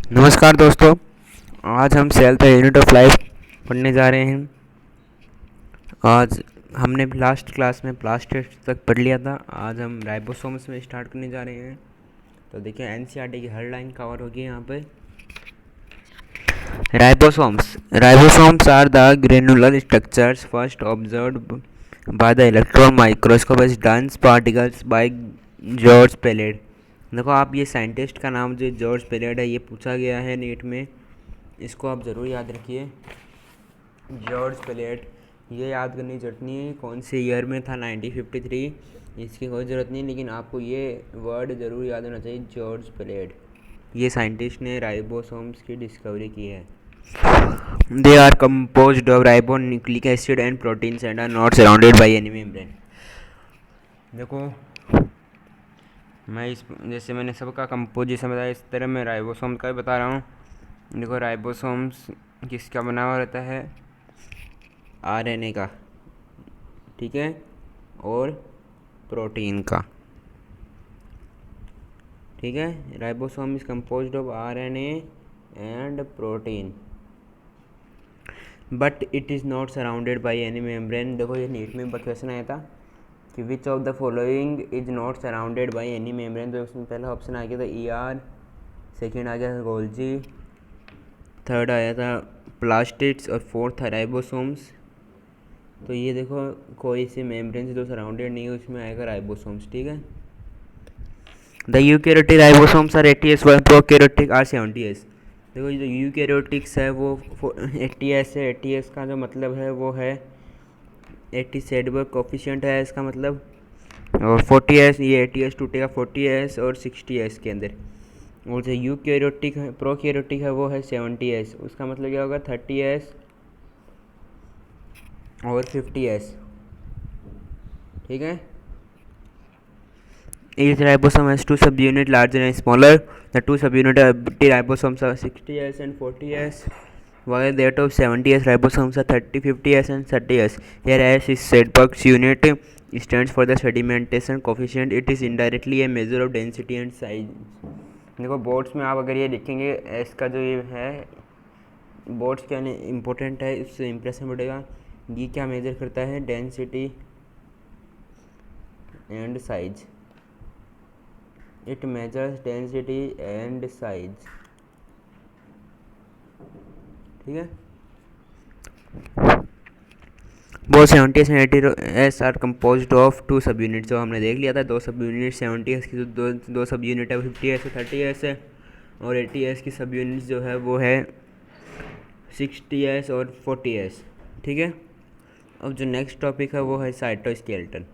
नमस्कार दोस्तों। आज हम cell the unit of life पढ़ने जा रहे हैं। आज हमने लास्ट क्लास में प्लास्टिड्स तक पढ़ लिया था। आज हम राइबोसोम्स में स्टार्ट करने जा रहे हैं। तो देखिए एनसीईआरटी की हर लाइन कवर होगी यहाँ पे। Ribosomes are the granular structures first observed by the electron microscope as dense particles by George Palade. देखो आप, ये साइंटिस्ट का नाम जो जॉर्ज पेलेट है, ये पूछा गया है नीट में। इसको आप ज़रूर याद रखिए, जॉर्ज पेलेट। ये याद करने की जरूरत नहीं है कौन से ईयर में था, 1953। इसकी कोई ज़रूरत नहीं, लेकिन आपको ये वर्ड ज़रूर याद होना चाहिए, जॉर्ज पेलेट। ये साइंटिस्ट ने राइबोसोम्स की डिस्कवरी की है। They are composed of ribonucleic acid and proteins and are not surrounded by any membrane। देखो मैं इस जैसे मैंने सबका कंपोजिशन बताया, इस तरह मैं राइबोसोम का भी बता रहा हूँ। देखो राइबोसोम्स किसका बना हुआ रहता है, आरएनए का, ठीक है, और प्रोटीन का, ठीक है। Ribosome is composed of RNA and protein but it is not surrounded by any membrane. देखो ये नीट में क्वेश्चन आया था कि which of the following is not surrounded by any membrane. तो उसमें पहला ऑप्शन आ गया था ईआर, सेकेंड आ गया था गोल्जी, थर्ड आया था प्लास्टिड्स और फोर्थ था राइबोसोम्स। तो ये देखो कोई से मेम्ब्रेन से जो सराउंडेड नहीं है उसमें आएगा राइबोसोम्स, ठीक है। The eukaryotic ribosomes are 80S व प्रोकैरियोटिक आर 70S। देखो ये जो यूकैरियोटिक्स है वो 80S है। 80S का जो मतलब है वो है 80 सेडबर्ग कोफिशिएंट है इसका मतलब, और 40S, ये 80S टूटेगा 40S और 60S के अंदर। और जो यूकैरियोटिक है, प्रोकैरियोटिक है, वो है 70S। उसका मतलब क्या होगा, 30S और 50S, ठीक है। Each ribosome has two subunit larger and smaller. The two subunit ribosomes are 60S and 40S, while that of 70S ribosomes are 30, 50S and 30S. Here S is Sedberg's unit, stands for the sedimentation coefficient. It is indirectly a measure of density and size। देखो boards में आप अगर ये लिखेंगे S का जो ये है, बोर्ड्स क्या इम्पोर्टेंट है, इससे इम्प्रेशन बढ़ेगा। ये क्या मेजर करता है, density and size. It measures density and size, ठीक है। वो 70S and 80S are composed of two sub unit, जो हमने देख लिया था। दो सब यूनिट 70S की जो दो सब यूनिट है 50S और 30S है, और 80S की सब यूनिट्स जो है वो है 60S और 40S, ठीक है। अब जो नेक्स्ट टॉपिक है वो है cytoskeleton.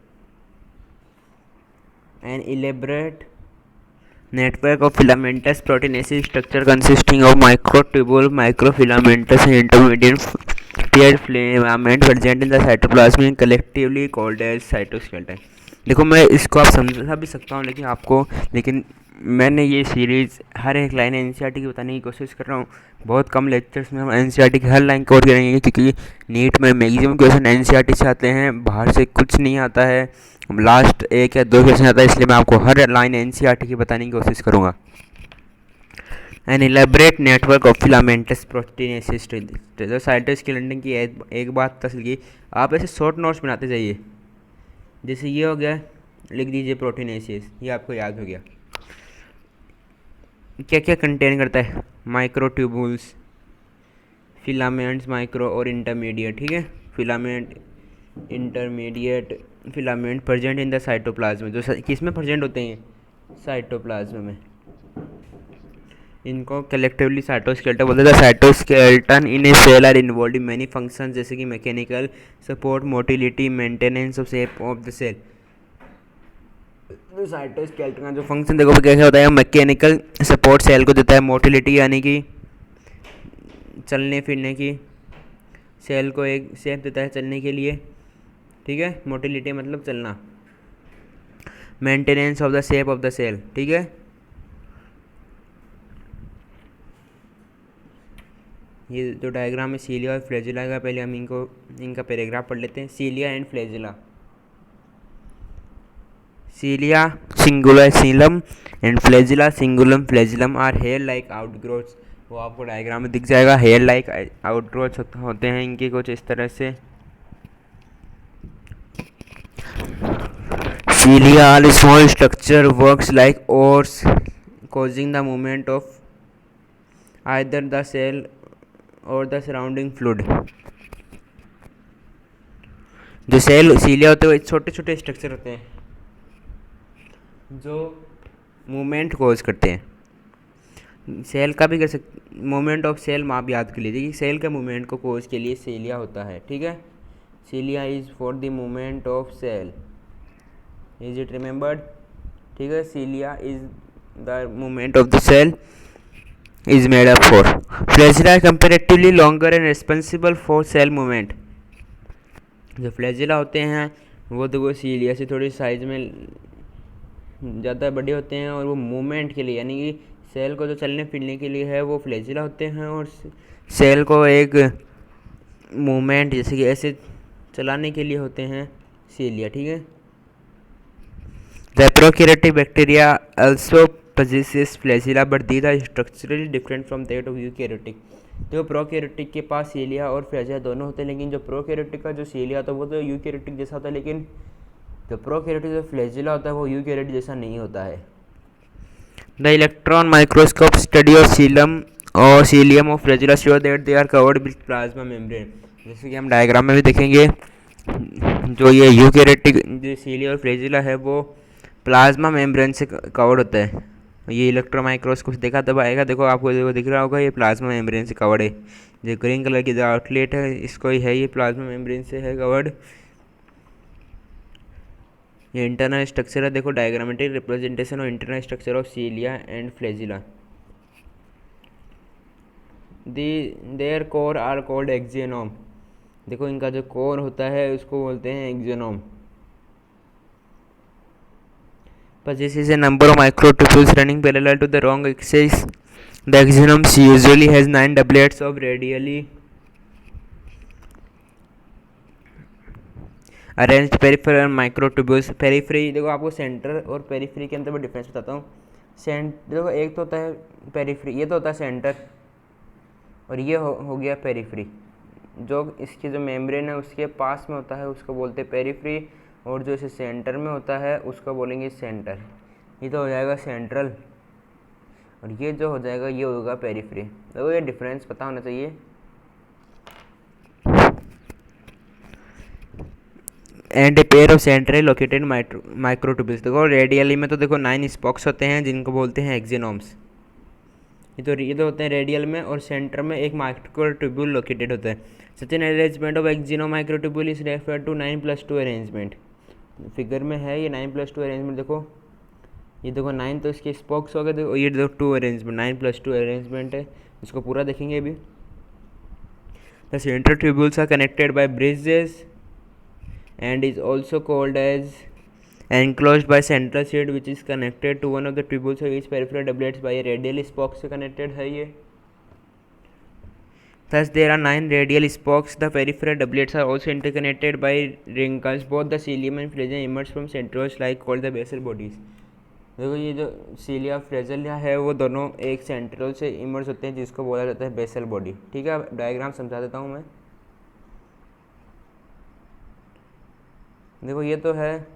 An elaborate network of filamentous proteinaceous structure consisting of microtubule, microfilamentous and intermediate paired filament present in the cytoplasm collectively called as cytoskeleton। देखो मैं इसको आप समझा भी सकता हूँ, लेकिन मैंने ये सीरीज़ हर एक लाइन एनसीईआरटी की बताने की कोशिश कर रहा हूँ। बहुत कम लेक्चर्स में हम एनसीईआरटी की हर लाइन कवर करेंगे, क्योंकि नीट में मैक्सिमम क्वेश्चन एनसीईआरटी से आते हैं, बाहर से कुछ नहीं आता है। लास्ट एक या दो क्वेश्चन आता है, इसलिए मैं आपको हर लाइन एनसीईआरटी की बताने की कोशिश करूँगा। An elaborate network of filamentous proteinaceous. जो साइटोस्केलेटन की एक बात तस्ल की, आप ऐसे शॉर्ट नोट्स बनाते जाइए। जैसे ये हो गया, लिख दीजिए प्रोटीनेसिस, ये आपको याद हो गया। क्या क्या कंटेन करता है, माइक्रोट्यूबुल्स, फिलामेंट्स, माइक्रो और इंटरमीडिएट, ठीक है। Filament, intermediate filament present in the cytoplasm, जो किस में प्रेजेंट होते हैं, साइटोप्लाज्म में। इनको कलेक्टिवली साइटोस्केलेटन बोलते हैं। Cytoskeleton in a cell are involve in many functions, जैसे कि mechanical support, motility, maintenance of shape of the cell. तो साइटोस्केलेटन का जो फंक्शन देखो कैसे होता है, मैकेनिकल सपोर्ट सेल को देता है, मोटिलिटी यानी कि चलने फिरने की, सेल को एक शेप देता है चलने के लिए, ठीक है। मोटिलिटी मतलब चलना, maintenance of the shape of the cell, ठीक है। ये जो डायग्राम है सीलिया और फ्लैजिला का, पहले हम इनका पैराग्राफ पढ़ लेते हैं। सीलिया and flagella. Cilia singular xylem and flagella singulum flagellum are hair like outgrowths. वो आपको डायग्राम में दिख जाएगा, हेयर लाइक आउटग्रोथ होते हैं इनके कुछ इस तरह से. Cilia are small structure works like oars causing the movement of either the cell or the surrounding fluid. जो सेल सीलिया होते हैं वो छोटे छोटे स्ट्रक्चर होते हैं जो मूवमेंट कोज करते हैं. सेल का भी कर सकते, मूवमेंट ऑफ सेल आप याद कर लीजिए कि सेल के मूवमेंट को कोज के लिए सीलिया होता है. ठीक है, cilia is for the movement of cell. Is it remembered? ठीक है, cilia is the movement of the cell is made up for. Flagella comparatively longer and responsible for cell movement. जो फ्लैजिला होते हैं वो तो वो सीलिया से थोड़ी साइज में ज़्यादा बड़े होते हैं और वो मूवमेंट के लिए यानी कि सेल को जो चलने फिरने के लिए है वो फ्लैजिला होते हैं और सेल को एक मूवमेंट जैसे कि ऐसे चलाने के लिए होते हैं सीलिया. ठीक है, the prokaryotic bacteria also possesses flagella but these are structurally different from that of eukaryotic. जो प्रोकैरियोटिक के पास सीलिया और फ्लैजिला दोनों होते हैं, लेकिन जो प्रोकैरियोटिक का जो सीलिया होता है वो तो यूकैरियोटिक जैसा होता है, लेकिन जो प्रोकैरियोटिक जो फ्लैजिला होता है वो यूकैरियोटिक जैसा नहीं होता है. The electron microscope study of cilium और cilium of flagella show that they are covered with plasma membrane. जैसे कि हम डायग्राम में भी देखेंगे, जो ये यूकैरियोटिक जो सीलिया और फ्लैजिला है वो प्लाज्मा मेम्ब्रेन से कवर्ड होता है. ये इलेक्ट्रॉन माइक्रोस्कोप देखा तब आएगा, देखो आपको देखो दिख रहा होगा ये प्लाज्मा मेम्ब्रेन से कवर्ड है. जो ग्रीन कलर की जो आउटलेट है इसको ही है, ये प्लाज्मा मेम्ब्रेन से है कवर्ड. ये इंटरनल स्ट्रक्चर है, देखो diagrammatic representation of internal structure of cilia and flagella. Their core are called axoneme. देखो इनका जो कोर होता है उसको बोलते हैं axoneme. Possesses a number of microtubules running parallel to the wrong axis. The axonome usually has 9 doublets of radially arranged peripheral microtubules. Periphery देखो आपको सेंटर और पेरीफ्री के अंदर मैं डिफरेंस बताता हूँ. देखो एक तो होता है पेरीफ्री, ये तो होता है सेंटर और ये हो गया पेरीफ्री. जो इसकी जो मेम्ब्रेन है उसके पास में होता है उसको बोलते हैं पेरीफ्री, और जो इसे सेंटर में होता है उसको बोलेंगे सेंटर. ये तो हो जाएगा सेंट्रल और ये जो हो जाएगा ये होगा पेरिफ्री. तो ये डिफरेंस पता होना चाहिए. And a pair of centrally located microtubules. देखो रेडियली में तो देखो 9 स्पॉक्स होते हैं जिनको बोलते हैं एक्जिनोम्स. ये तो होते हैं रेडियल में, और सेंटर में एक माइक्रोट्यूब्यूल लोकेटेड होता है. Such an arrangement of axoneme microtubule is refer to 9+2 arrangement. Figure में है ये 9+2 अरेंजमेंट. देखो ये देखो 9 तो इसके स्पॉक्स हो गए, देखो ये देखो 2 अरेंजमेंट 9+2 अरेंजमेंट है. इसको पूरा देखेंगे अभी. The central tubules are connected by bridges and is also called as enclosed by central sheet which is connected to one of the tubules of each peripheral doublets by a radial spoke से connected है ये. Thus there are 9 radial spokes. The peripheral doublets are also interconnected by wrinkles. Both the cilium and flagella emerge from centrioles like called the basal bodies. देखो ये जो सीलिया flagella है वो दोनों एक सेंट्रोल से इमर्ज होते हैं जिसको बोला जाता है बेसल बॉडी. ठीक है, डायग्राम समझा देता हूँ मैं. देखो ये तो है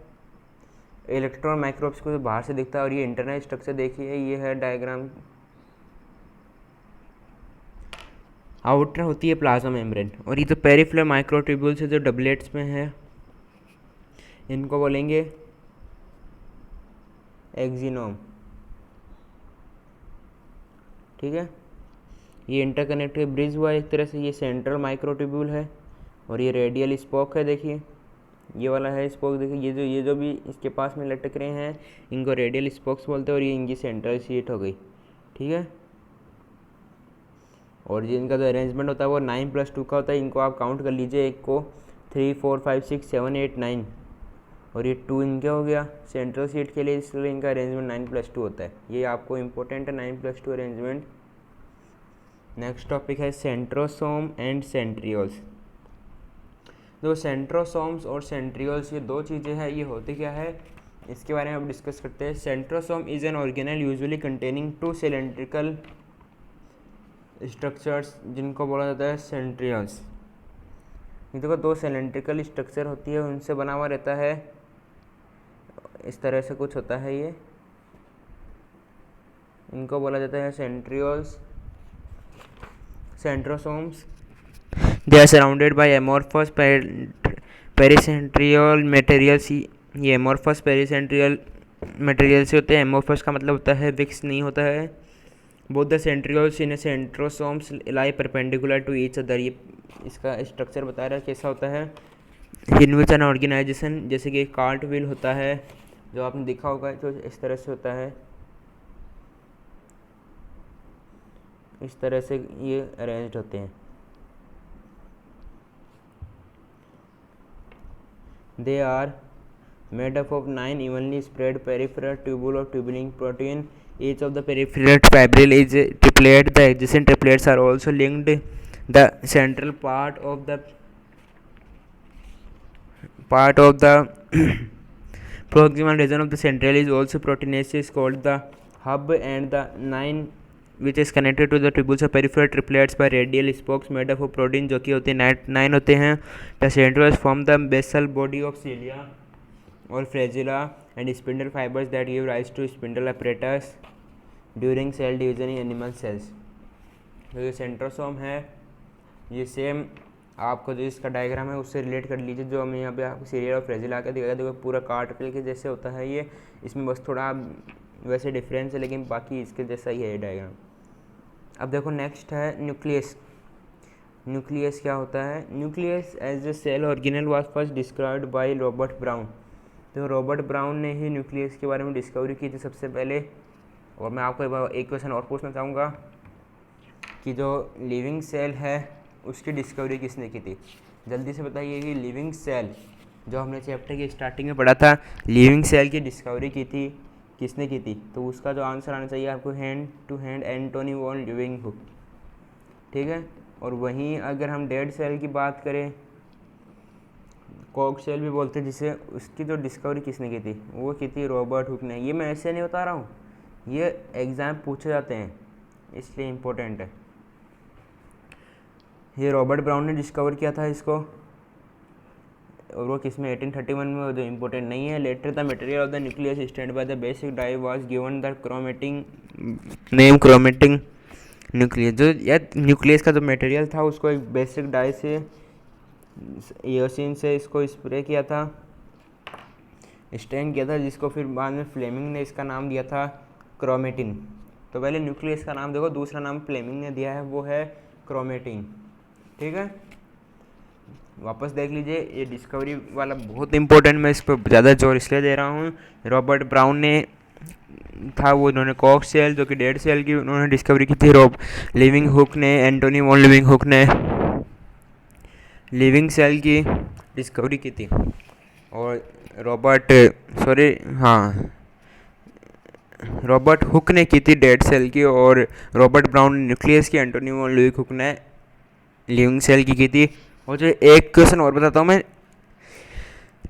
इलेक्ट्रॉन माइक्रोस्कोप से बाहर से दिखता है, और ये इंटरनल स्ट्रक्चर देखिए ये है डायग्राम. आउटर होती है प्लाज्मा मेम्ब्रेन, और ये तो पेरिफेरल माइक्रोट्यूब्यूल से जो डबलेट्स में है इनको बोलेंगे एक्जिनोम. ठीक है, ये इंटरकनेक्टेड ब्रिज हुआ एक तरह से. ये सेंट्रल माइक्रोट्यूब्यूल है और ये रेडियल स्पोक है. देखिए ये वाला है स्पोक. देखिए ये जो भी इसके पास में लटक रहे हैं इनको रेडियल स्पोक्स बोलते हैं, और ये इनकी सेंट्रल शीट हो गई. ठीक है, और ये इनका जो अरेंजमेंट होता है वो 9+2 का होता है. इनको आप काउंट कर लीजिए, एक को 3 4 5 6 7 8 9, और ये 2 इनके हो गया सेंट्रल शीट के लिए, इसलिए इनका अरेंजमेंट 9+2 होता है. ये आपको इम्पोर्टेंट है 9+2 अरेंजमेंट. नेक्स्ट टॉपिक है सेंट्रोसोम एंड सेंट्रियोल्स. जो सेंट्रोसोम्स और सेंट्रियोल्स ये दो चीज़ें हैं, ये होती क्या है, इसके बारे में हम डिस्कस करते हैं। Centrosome is an organelle usually containing 2 cylindrical structures जिनको बोला जाता है सेंट्रियल्स। ये देखो 2 सिलेंड्रिकल स्ट्रक्चर होती है, उनसे बना हुआ रहता है, इस तरह से कुछ होता है ये, इनको बोला जाता है centrioles, centrosomes. They are surrounded by amorphous pericentriolar materials. ये एमोर्फस पेरिसेंट्रियल मटेरियल से होते हैं। एमोर्फस का मतलब होता है विक्स नहीं होता है। Both the centrioles in centrosomes lie perpendicular to each other. ये इसका स्ट्रक्चर बता रहा है कैसा होता है। इन विच एन ऑर्गेनाइजेशन, जैसे कि कार्ट व्हील होता है जो आपने देखा होगा, तो इस तरह से होता है, इस तरह से ये अरेंज्ड होते हैं। They are made up of 9 evenly spread peripheral tubule or tubuling protein. Each of the peripheral fibril is triplet. The adjacent triplets are also linked. The central part of the proximal region of the central is also proteinaceous called the hub, and the 9 which is connected to the tubules of peripheral triplets by radial spokes made up of protein, जो कि होते हैं 9 होते हैं. The centrioles form the basal body of cilia और flagella and spindle fibres that give rise to spindle apparatus during cell division in animal cells. तो ये centrosome है, ये सेम आपको जो इसका डायग्राम है उससे रिलेट कर लीजिए, जो हमें यहाँ पे आपको सीरियल और फ्रेजिला के दिखाया, देखो पूरा कार्टिकल के जैसे होता है ये, इसमें बस थोड़ा वैसे डिफरेंस है, लेकिन बाकी इसके जैसा ही है ये डायग्राम। अब देखो नेक्स्ट है न्यूक्लियस। न्यूक्लियस क्या होता है? Nucleus as a cell organelle was first described by Robert Brown. तो रॉबर्ट ब्राउन ने ही न्यूक्लियस के बारे में डिस्कवरी की थी सबसे पहले। और मैं आपको एक क्वेश्चन और पूछना चाहूँगा कि जो लिविंग सेल है उसकी डिस्कवरी किसने की थी? जल्दी से बताइए कि लिविंग सेल, जो हमने चैप्टर की स्टार्टिंग में पढ़ा था, लिविंग सेल की डिस्कवरी की थी किसने की थी? तो उसका जो आंसर आना चाहिए आपको hand to hand Antonie van Leeuwenhoek, ठीक है। और वहीं अगर हम डेड सेल की बात करें, कॉक सेल भी बोलते हैं जिसे, उसकी जो डिस्कवरी किसने की थी? वो की थी रॉबर्ट हुक ने। ये मैं ऐसे नहीं बता रहा हूँ, ये एग्ज़ाम पूछे जाते हैं इसलिए इम्पोर्टेंट है। ये रॉबर्ट ब्राउन ने डिस्कवर किया था इसको, और वो किस में 1831 में, जो इम्पोर्टेंट नहीं है। Later the material of the nucleus stand by the basic dye was given the chromatin name chromatin nucleus. जो यार न्यूक्लियस का जो मटेरियल था उसको एक बेसिक डाई से, एयोसिन से इसको स्प्रे किया था, स्टैंड किया था, जिसको फिर बाद में फ्लेमिंग ने इसका नाम दिया था क्रोमेटिन। तो पहले न्यूक्लियस का नाम देखो, दूसरा नाम फ्लेमिंग ने दिया है, वो है क्रोमेटिन, ठीक है। वापस देख लीजिए, ये डिस्कवरी वाला बहुत इंपॉर्टेंट, मैं इस पर ज़्यादा जोर इसलिए दे रहा हूँ। रॉबर्ट ब्राउन ने था वो, उन्होंने कॉक सेल जो कि डेड सेल की उन्होंने डिस्कवरी की थी। लिविंग हुक ने, एंटोनी वॉन लिविंग हुक ने लिविंग सेल की डिस्कवरी की थी। और रॉबर्ट हुक ने की थी डेड सेल की, और रॉबर्ट ब्राउन ने न्यूक्लियस की, एंटोनी वॉन लिविंग हुक ने लिविंग सेल की थी। और जो एक क्वेश्चन और बताता हूँ मैं,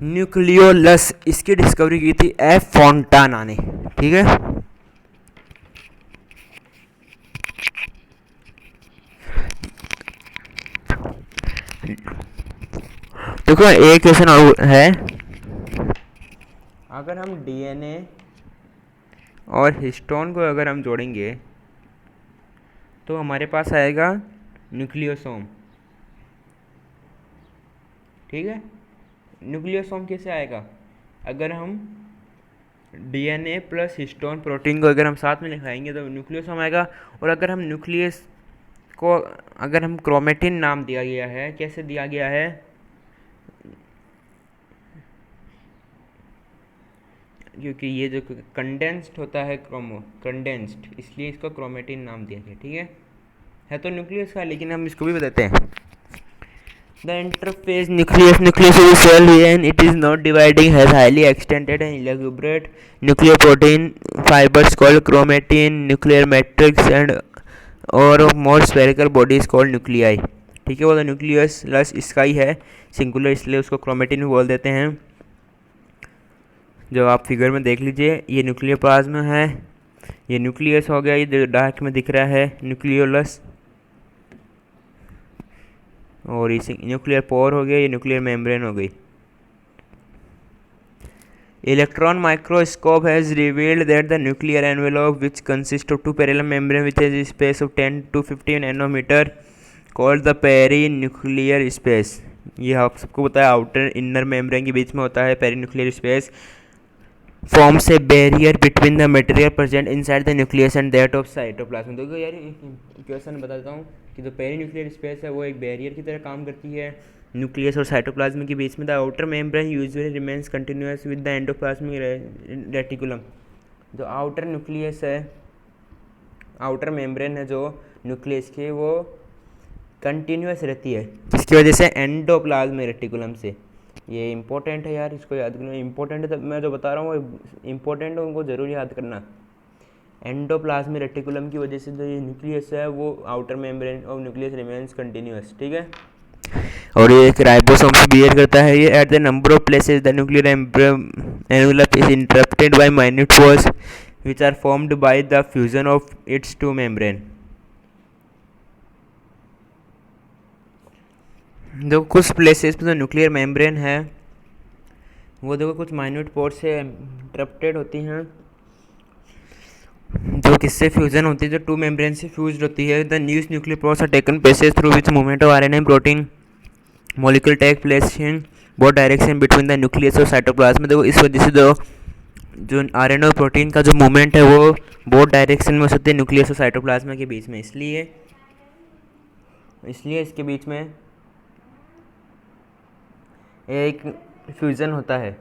न्यूक्लियोलस, इसकी डिस्कवरी की थी एफ फोंटाना ने, ठीक है। देखो एक क्वेश्चन और है, अगर हम डीएनए और हिस्टोन को अगर हम जोड़ेंगे तो हमारे पास आएगा न्यूक्लियोसोम, ठीक है। न्यूक्लियोसोम कैसे आएगा? अगर हम डीएनए प्लस हिस्टोन प्रोटीन को अगर हम साथ में लिखाएंगे तो न्यूक्लियोसोम आएगा। और अगर हम न्यूक्लियस को अगर हम क्रोमेटिन नाम दिया गया है, कैसे दिया गया है? क्योंकि ये जो कंडेंस्ड होता है कंडेंस्ड, इसलिए इसको क्रोमेटिन नाम दिया गया, ठीक है तो न्यूक्लियस का, लेकिन हम इसको भी बताते हैं। The interface nucleus is a cell and it is not dividing, has highly extended and elaborate nuclear protein fibers called chromatin, nuclear matrix and और more spherical bodies called nuclei, ठीक है। वो तो न्यूक्लियस लस इसका ही है, सिंगुलर, इसलिए उसको क्रोमेटिन भी बोल देते हैं। जो आप फिगर में देख लीजिए, ये न्यूक्लियर प्लाज्मा है, ये न्यूक्लियस हो गया, ये डार्क में दिख रहा है न्यूक्लियोलस, और इसे न्यूक्लियर पोर हो गया, ये न्यूक्लियर मेम्ब्रेन हो गई। Electron microscope has revealed that the nuclear envelope, which consists of two parallel membranes with a space of 10 to 50 nanometer, called the perinuclear space। ये आप सबको पता है, आउटर इनर मेम्ब्रेन के बीच में होता है perinuclear space, forms a barrier between the material present inside the nucleus and that of cytoplasm. देखो यार, क्वेश्चन बता देता हूँ कि जो पेरीन्यूक्लियर स्पेस है वो एक बैरियर की तरह काम करती है न्यूक्लियस और साइटोप्लाज्म के बीच में। The outer membrane usually remains continuous with the endoplasmic reticulum. जो आउटर न्यूक्लियस है, आउटर मेम्ब्रेन है जो न्यूक्लियस की, वो कंटिन्यूअस रहती है, जिसकी वजह से एंडोप्लाज्मिक रेटिकुलम से। ये इंपॉर्टेंट है यार, इसको याद करना इंपॉर्टेंट है। तो मैं जो बता रहा हूँ वो इंपॉर्टेंट है, उनको ज़रूर याद करना। एंडोप्लाज्मिक रेटिकुलम की वजह से जो ये न्यूक्लियस है वो outer membrane of nucleus remains continuous, ठीक है। और ये एक राइबोसोम से बिहेव करता है। ये at the number of places the nuclear envelope is interrupted by minute pores which are formed by the fusion of its two membrane. देखो कुछ प्लेसेस पे जो न्यूक्लियर मेम्ब्रेन है वो देखो कुछ माइन्यूट पोर्स से इंटरप्टेड होती हैं, जो किससे फ्यूजन होती है, जो टू मेम्ब्रेन से फ्यूज होती है। The news nuclear pores are taken places through which movement of RNA protein molecule take place in both direction between the nucleus और साइटोप्लाज्म। देखो इस वजह से जो आरएनए और प्रोटीन का जो मूवमेंट है वो बोथ डायरेक्शन में हो सकती है न्यूक्लियस और साइटोप्लाज्म के बीच में, इसलिए इसके बीच में एक फ्यूज़न होता है।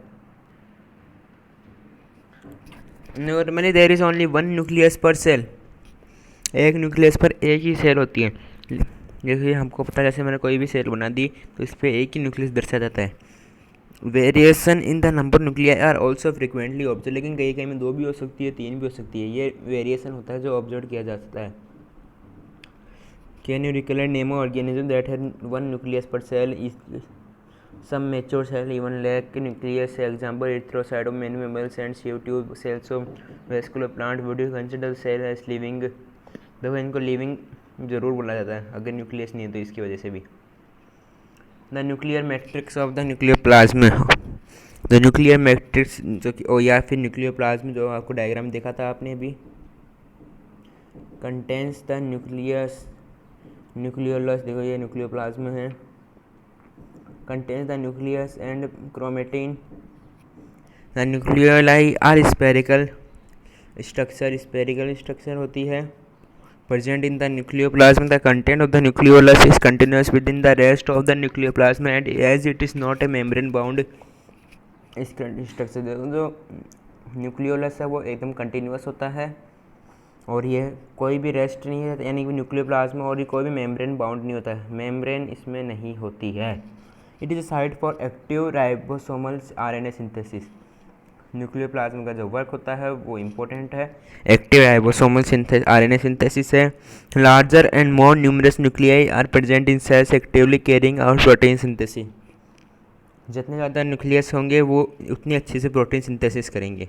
Normally there is only one nucleus per cell. एक न्यूक्लियस पर एक ही सेल होती है। जैसे हमको पता है, जैसे मैंने कोई भी सेल बना दी तो इस पर एक ही न्यूक्लियस दर्शाया जाता है। Variation in the number nuclei are also frequently observe. लेकिन कई कई में 2 भी हो सकती है, 3 भी हो सकती है। ये वेरिएशन होता है जो ऑब्जर्व किया जा सकता है। Can you recollect name organism that had one nucleus per cell? Some mature cells even lack nucleus. Example, erythrocyte of many mammals and sieve tube cells of vascular plant. Would you consider cell as living? देखो इनको living जरूर बोला जाता है अगर nucleus नहीं है तो इसकी वजह से भी। The nuclear matrix of the nuclear plasma. The nuclear matrix जो कि या फिर न्यूक्लियर प्लाज्मा जो आपको डायग्राम देखा था आपने अभी, कंटेंस द न्यूक्लियस न्यूक्लियोलस। देखो ये न्यूक्लियर प्लाज्मा है, contains the nucleus and chromatin. The nucleoli are spherical structure होती है present in the nucleoplasm. The content of the nucleolus is continuous within the rest of the nucleoplasm and as it is not a membrane bound structure। जो nucleolus है वो एकदम continuous होता है और ये कोई भी रेस्ट नहीं है, यानी कि न्यूक्लियोप्लाज्म, और ये कोई भी मेम्ब्रेन बाउंड नहीं होता है, मेम्ब्रेन इसमें नहीं होती है। It is a site for active ribosomal RNA synthesis. Nuclear plasma का जो वर्क होता है वो इम्पोर्टेंट है, एक्टिव राइबोसोमल आरएनए सिंथेसिस है। Larger and more numerous nuclei are present in cells actively carrying out protein synthesis. जितने ज़्यादा nucleus होंगे वो उतनी अच्छे से प्रोटीन सिंथेसिस करेंगे।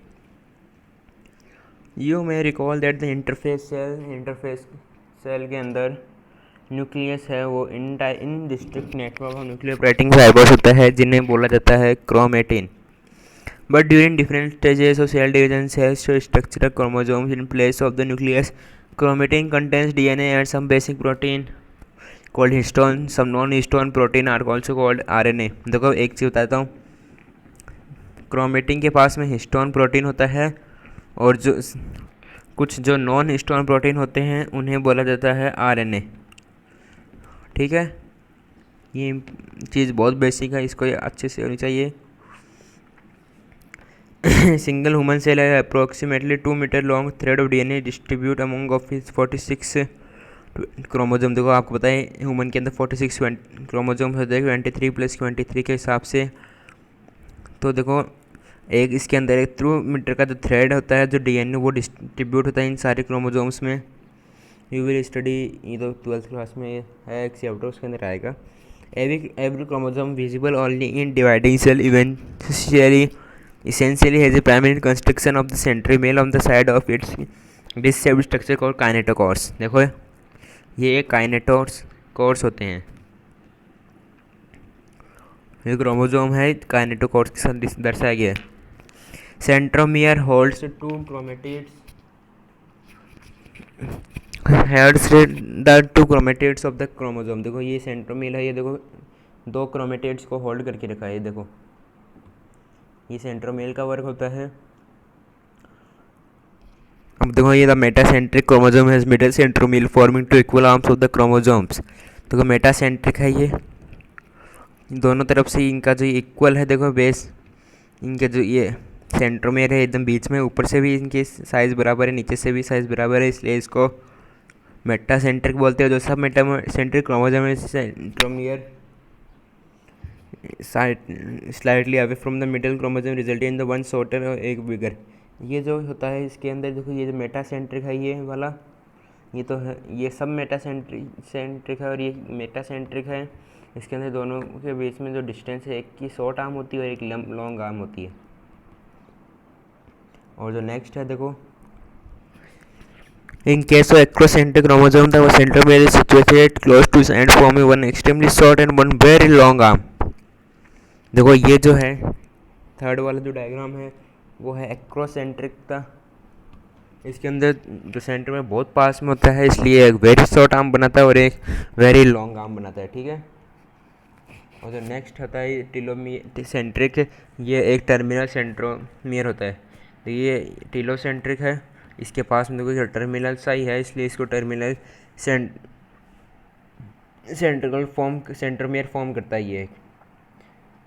You may recall that the interface cell के अंदर न्यूक्लियस है वो in district network of nuclear operating fibres होता है जिन्हें बोला जाता है chromatin. But during different stages of cell division cells show structural chromosomes in place of the nucleus. Chromatin contains DNA and some basic protein called histone. Some non histone protein are also called RNA. देखो एक चीज़ बताता हूँ, chromatin के पास में histone protein होता है और जो नॉन हिस्टोन प्रोटीन होते हैं उन्हें बोला जाता है आरएनए, ठीक है। ये चीज़ बहुत बेसिक है, इसको अच्छे से होनी चाहिए। सिंगल ह्यूमन सेल है approximately 2 metre long thread of DNA distribute among of 46 chromosome. देखो आपको पता है ह्यूमन के अंदर 46 क्रोमोसोम होते हैं 23 + 23 के हिसाब से। तो देखो एक इसके अंदर एक 2 मीटर का जो थ्रेड होता है जो डीएनए वो डिस्ट्रीब्यूट होता है इन सारे क्रोमोसोम्स में। यू विल स्टडी, ये तो 12th क्लास में है, एक चैप्टर उसके अंदर आएगा। Every chromosome visible only in dividing cell eventually essentially has a primary construction of the centromere on the side of its disc-shaped structure called kinetochores। देखो ये काइनेटोर्स कोर्स होते हैं, ये क्रोमोसोम है काइनेटोकोर्स के साथ दर्शाया गया है। Centromere holds two chromatids heads the two chromatids of the chromosome. देखो ये सेंट्रोमियर है, ये देखो दो क्रोमेटिड्स को होल्ड करके रखा है। ये देखो ये सेंट्रोमियर का वर्क होता है। अब देखो ये the metacentric chromosome has middle centromere forming two equal arms of the chromosomes. देखो मेटासेंट्रिक है, ये दोनों तरफ से इनका जो इक्वल है, देखो बेस इनके जो ये सेंट्रोमियर है एकदम बीच में, ऊपर से भी इनकी साइज़ बराबर है, नीचे से भी साइज़ बराबर है, इसलिए इसको मेटासेंट्रिक बोलते हैं। जो सब मेटासेंट्रिक क्रोमोसोम है centromere slightly away from the middle chromosome resulting in the one shorter और एक बिगर। ये जो होता है इसके अंदर देखो ये जो मेटासेंट्रिक है ये वाला, ये तो है, ये सब मेटासेंट्रिक है और ये मेटासेंट्रिक है। इसके अंदर दोनों के बीच में जो डिस्टेंस है, एक की शॉर्ट आर्म होती है और एक लॉन्ग आर्म होती है। और जो नेक्स्ट है देखो, in case of acrocentric chromosome the centromere is situated close to end forming one extremely short and one very long arm. देखो ये जो है थर्ड वाला जो डायग्राम है वो है एक्रोसेंट्रिक का। इसके अंदर जो सेंटर में बहुत पास में होता है, इसलिए एक वेरी शॉर्ट आर्म बनाता है और एक वेरी लॉन्ग आर्म बनाता है, ठीक है। और जो नेक्स्ट होता है टीलोसेंट्रिक, ये एक टर्मिनल सेंट्रोमियर होता है। तो ये टीलोसेंट्रिक है, इसके पास में देखो टर्मिनल सा ही है, इसलिए इसको टर्मिनल सेंट्रोमियर फॉर्म करता है ये।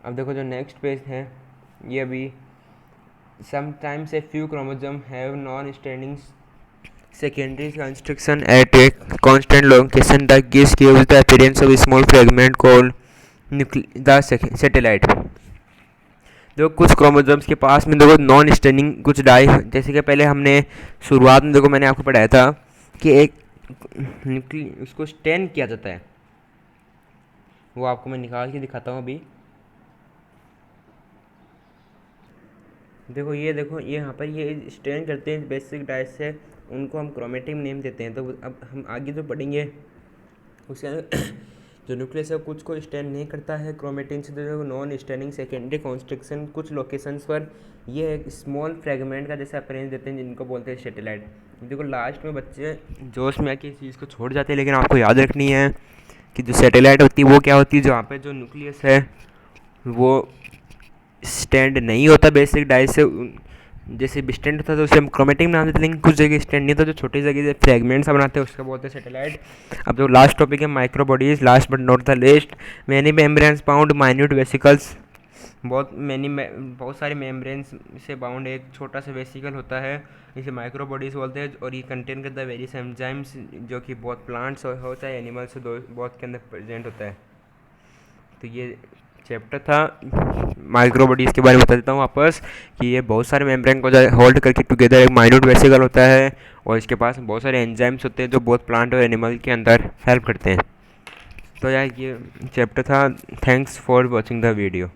अब देखो जो नेक्स्ट पेज है ये अभी sometimes a few chromosomes have non-standing secondary construction at a constant location that gives the appearance of a small fragment called the satellite। जो कुछ क्रोमोसोम्स के पास में देखो नॉन स्टैंडिंग कुछ डाई, जैसे कि पहले हमने शुरुआत में देखो मैंने आपको पढ़ाया था कि एक उसको स्टैंड किया जाता है, वो आपको मैं निकाल के दिखाता हूँ अभी। देखो ये यहाँ पर ये स्टैंड करते हैं बेसिक डाइस से, उनको हम क्रोमेटिन नेम देते हैं। तो अब हम आगे जो पढ़ेंगे उसके जो न्यूक्लियस है कुछ को स्टैंड नहीं करता है क्रोमेटिन से, तो नॉन स्टैंडिंग सेकेंडरी कॉन्स्ट्रक्शन कुछ लोकेशंस पर ये एक स्मॉल फ्रेगमेंट का जैसे अपेरेंस देते हैं, जिनको बोलते हैं सैटेलाइट। देखो लास्ट में बच्चे जोश में आके इस चीज़ को छोड़ जाते हैं, लेकिन आपको याद रखनी है कि जो सैटेलाइट होती है वो क्या होती है, जहाँ पर जो न्यूक्लियस है वो स्टैंड नहीं होता बेसिक डाइस से। जैसे स्टैंड होता है तो उसे हम क्रोमेटिन नाम देते हैं, लेकिन कुछ जगह स्टैंड नहीं होता, जो छोटी जगह से फ्रेगमेंट्स बनाते हैं उसका बोलते हैं सैटेलाइट। अब जो लास्ट टॉपिक है micro bodies, last but not the least, many membranes bound minute vesicles. बहुत सारे मेम्ब्रेन्स से बाउंड एक छोटा सा वेसिकल होता है, इसे माइक्रो बॉडीज बोलते हैं। और ये कंटेन करता है वेरियस एंजाइम्स, जो कि बहुत प्लांट्स हो चाहे एनिमल्स बहुत के अंदर प्रेजेंट होता है। तो ये चैप्टर था माइक्रो बॉडीज़ के बारे में बता देता हूँ वापस कि ये बहुत सारे मेम्ब्रेन को होल्ड करके टुगेदर एक माइन्यूट वेसिकल होता है, और इसके पास बहुत सारे एंजाइम्स होते हैं जो बहुत प्लांट और एनिमल के अंदर हेल्प करते हैं। तो यार ये चैप्टर था। Thanks for watching the video.